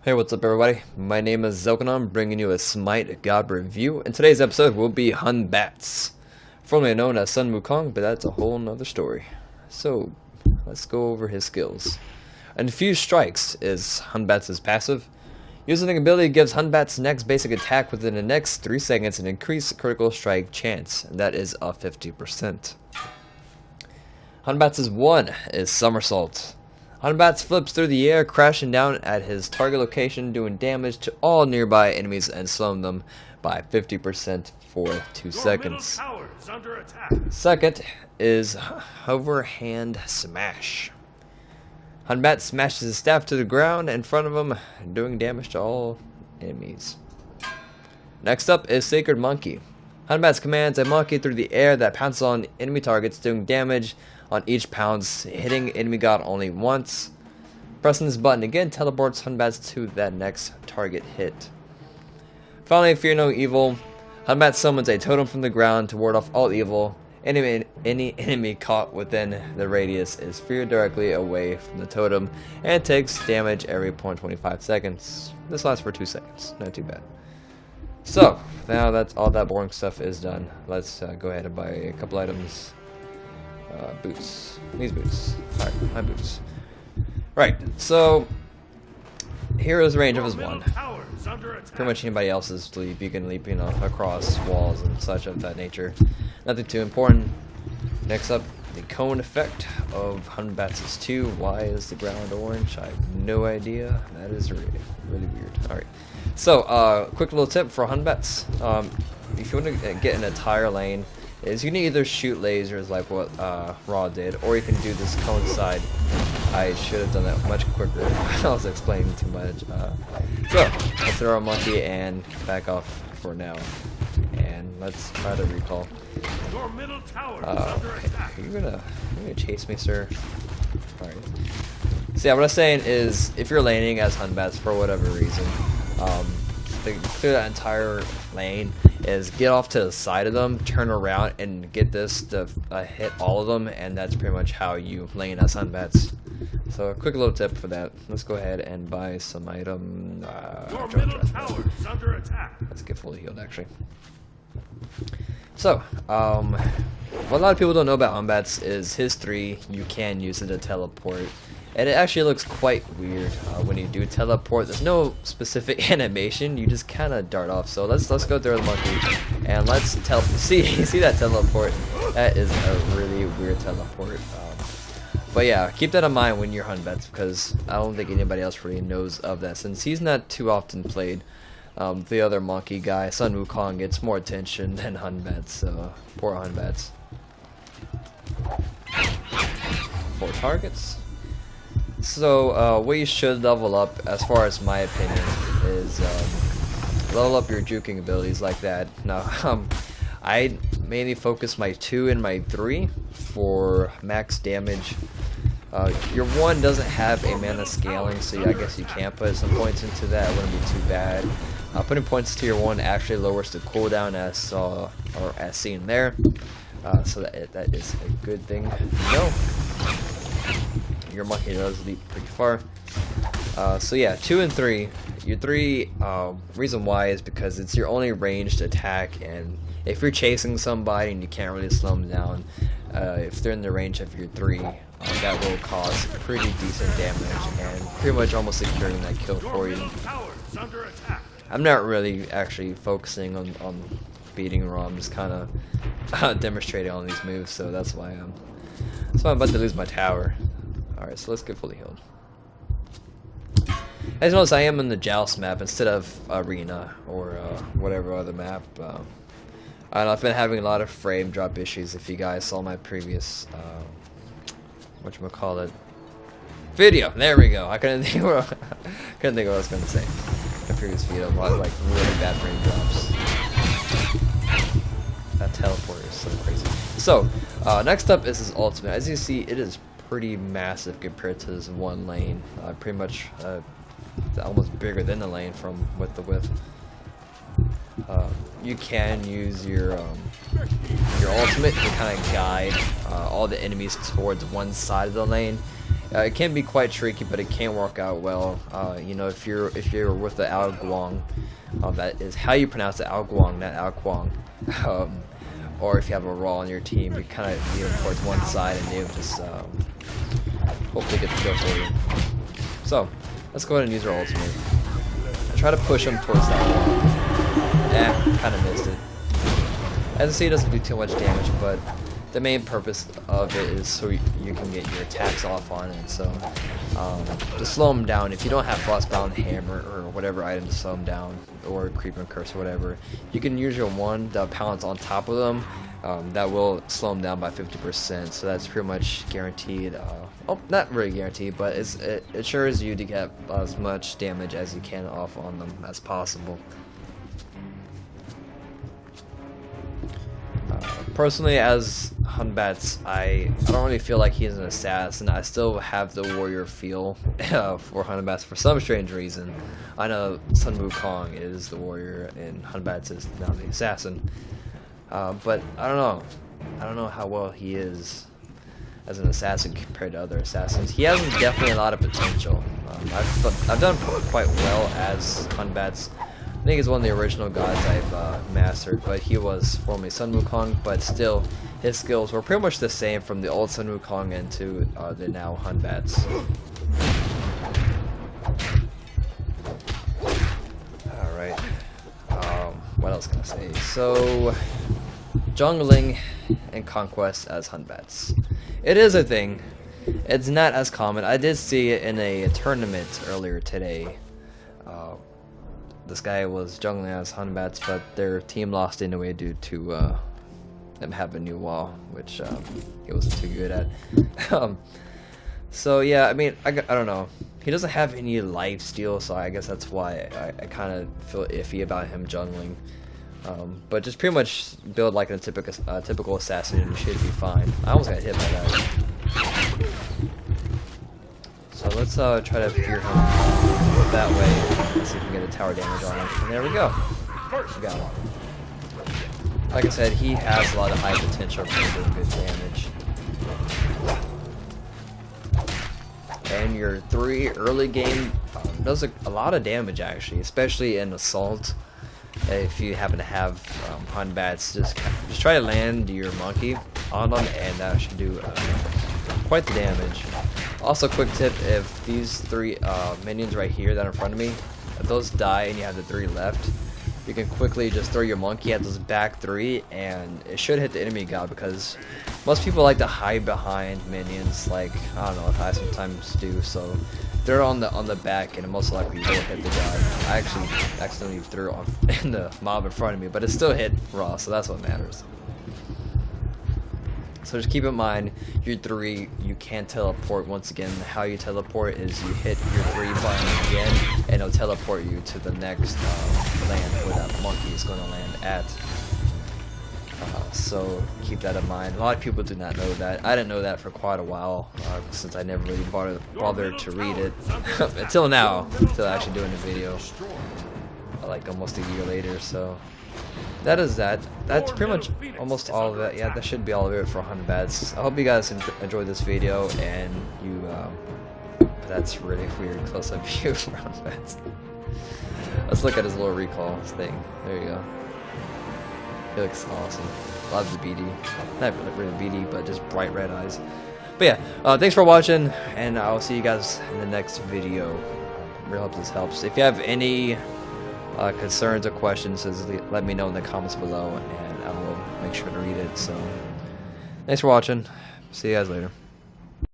Hey, what's up everybody? My name is Zelkenon, bringing you a Smite God review. In today's episode will be Batz, formerly known as Sun Wukong, but that's a whole nother story. So, let's go over his skills. Infused Strikes is Batz's passive. Using the ability gives Batz's next basic attack within the next 3 seconds an increased critical strike chance, and that is a 50%. Batz's 1 is Somersault. Batz flips through the air, crashing down at his target location, doing damage to all nearby enemies and slowing them by 50% for 2 seconds. Second is Overhand Smash. Batz smashes his staff to the ground in front of him, doing damage to all enemies. Next up is Sacred Monkey. Batz commands a monkey through the air that pounces on enemy targets, doing damage on each pounce, hitting enemy god only once. Pressing this button again teleports Batz to that next target hit. Finally, Fear No Evil. Batz summons a totem from the ground to ward off all evil. Any enemy caught within the radius is feared directly away from the totem and takes damage every 0.25 seconds. This lasts for 2 seconds, not too bad. So, now that all that boring stuff is done, let's go ahead and buy a couple items. Boots. These boots. Alright, my boots. Right, so here is the range of his one. Pretty much anybody else's leap. You can leap, across walls and such of that nature. Nothing too important. Next up, the cone effect of Batz's 2. Why is the ground orange? I have no idea. That is really weird. Alright. So, quick little tip for Batz. If you want to get in a tire lane, is you can either shoot lasers like what Raw did, or you can do this cone side. I should have done that much quicker. I was explaining too much. So, let's throw our monkey and back off for now. And let's try the recall. Your middle tower is under attack. Are you gonna chase me, sir? Alright. So yeah, what I'm saying is, if you're laning as Batz for whatever reason, to clear that entire lane is get off to the side of them, turn around, and get this to hit all of them, and that's pretty much how you lane as Batz. So a quick little tip for that. Let's go ahead and buy some item. Your middle tower is under attack. Let's get fully healed actually. So, what a lot of people don't know about Batz is his 3, you can use it to teleport. And it actually looks quite weird when you do teleport. There's no specific animation, you just kind of dart off. So let's go through the monkey and let's see that teleport. That is a really weird teleport. But yeah, keep that in mind when you're Batz, because I don't think anybody else really knows of that, since he's not too often played. The other monkey guy, Sun Wukong, gets more attention than Batz, so poor Batz. 4 targets. So what you should level up, as far as my opinion, is level up your juking abilities like that. Now, I mainly focus my 2 and my 3 for max damage. Your 1 doesn't have a mana scaling, so I guess you can put some points into that. It wouldn't be too bad. Putting points to your 1 actually lowers the cooldown, as seen there. So that is a good thing to know. Your monkey does leap pretty far. So yeah, 2 and 3. Your 3, reason why is because it's your only ranged attack, and if you're chasing somebody and you can't really slow them down, if they're in the range of your 3, that will cause pretty decent damage and pretty much almost securing that kill for you. I'm not really actually focusing on beating Raw. I'm just kind of demonstrating on these moves, so that's why I'm about to lose my tower. Alright, so let's get fully healed. As you notice, I am in the Joust map instead of Arena or whatever other map. I don't know, I've been having a lot of frame drop issues. If you guys saw my previous whatchamacallit video, there we go. I couldn't think of what I was gonna say. My previous video, a lot of like really bad frame drops. That teleporter is so crazy. So, next up is his ultimate. As you see, it is pretty massive compared to this 1 lane. Pretty much almost bigger than the lane from width to width. You can use your ultimate to kind of guide all the enemies towards one side of the lane, It can be quite tricky, but it can work out well. You know, if you're with the Ao Guang, that is how you pronounce it, Ao Guang, not Ao Guang. Or if you have a Raw on your team, you kind of lean towards one side and they'll just hopefully get the kill for you. So let's go ahead and use our ultimate. I try to push him towards that wall. Kind of missed it. As you see, it doesn't do too much damage, but the main purpose of it is so you can get your attacks off on it. So to slow him down, if you don't have Frostbound Hammer or whatever item to slow him down, or Creeper and Curse or whatever, you can use your one that pounds on top of them. That will slow him down by 50%. So that's pretty much guaranteed. Oh, not really guaranteed, but it assures you to get as much damage as you can off on them as possible. Personally, as Batz, I don't really feel like he's an assassin. I still have the warrior feel for Batz for some strange reason. I know Sun Wukong is the warrior and Batz is now the assassin. But I don't know how well he is as an assassin compared to other assassins. He has definitely a lot of potential. I've done quite well as Batz. I think he's one of the original gods I've mastered, but he was formerly Sun Wukong, but still his skills were pretty much the same from the old Sun Wukong into the now Batz. Alright, what else can I say? So, jungling and conquest as Batz. It is a thing. It's not as common. I did see it in a tournament earlier today. This guy was jungling as Batz, but their team lost anyway due to them having a new wall, which he wasn't too good at. So yeah, I mean, I don't know. He doesn't have any life steal, so I guess that's why I kind of feel iffy about him jungling. But just pretty much build like a typical assassin and you should be fine. I almost got hit by that. So let's try to fear him that way. Let's see if we can get a tower damage on him. And there we go. We got him. Like I said, he has a lot of high potential for doing good damage. And your 3 early game does a lot of damage actually, especially in assault. If you happen to have Batz, just try to land your monkey on them, and that should do quite the damage. Also, quick tip: if these 3 minions right here that are in front of me, if those die and you have the 3 left, you can quickly just throw your monkey at those back 3, and it should hit the enemy god, because most people like to hide behind minions. Like, I don't know, I sometimes do. So they're on the back, and it most likely will hit the god. I actually accidentally threw it in the mob in front of me, but it still hit raw, so that's what matters. So just keep in mind, your 3, you can teleport. Once again, how you teleport is you hit your 3 button again, and it'll teleport you to the next land where that monkey is going to land at. So keep that in mind. A lot of people do not know that. I didn't know that for quite a while, since I never really bothered to read it until now, until actually doing the video, like almost a year later. So that is that. That's pretty much almost all of it. Yeah, that should be all of it for Batz. I hope you guys enjoyed this video, and you. That's really weird close-up view for Batz. Let's look at his little recall thing. There you go. He looks awesome. Love the BD. Not really BD, but just bright red eyes. But yeah, thanks for watching, and I'll see you guys in the next video. Really hope this helps. If you have any concerns or questions, just let me know in the comments below, and I will make sure to read it. So, thanks for watching. See you guys later.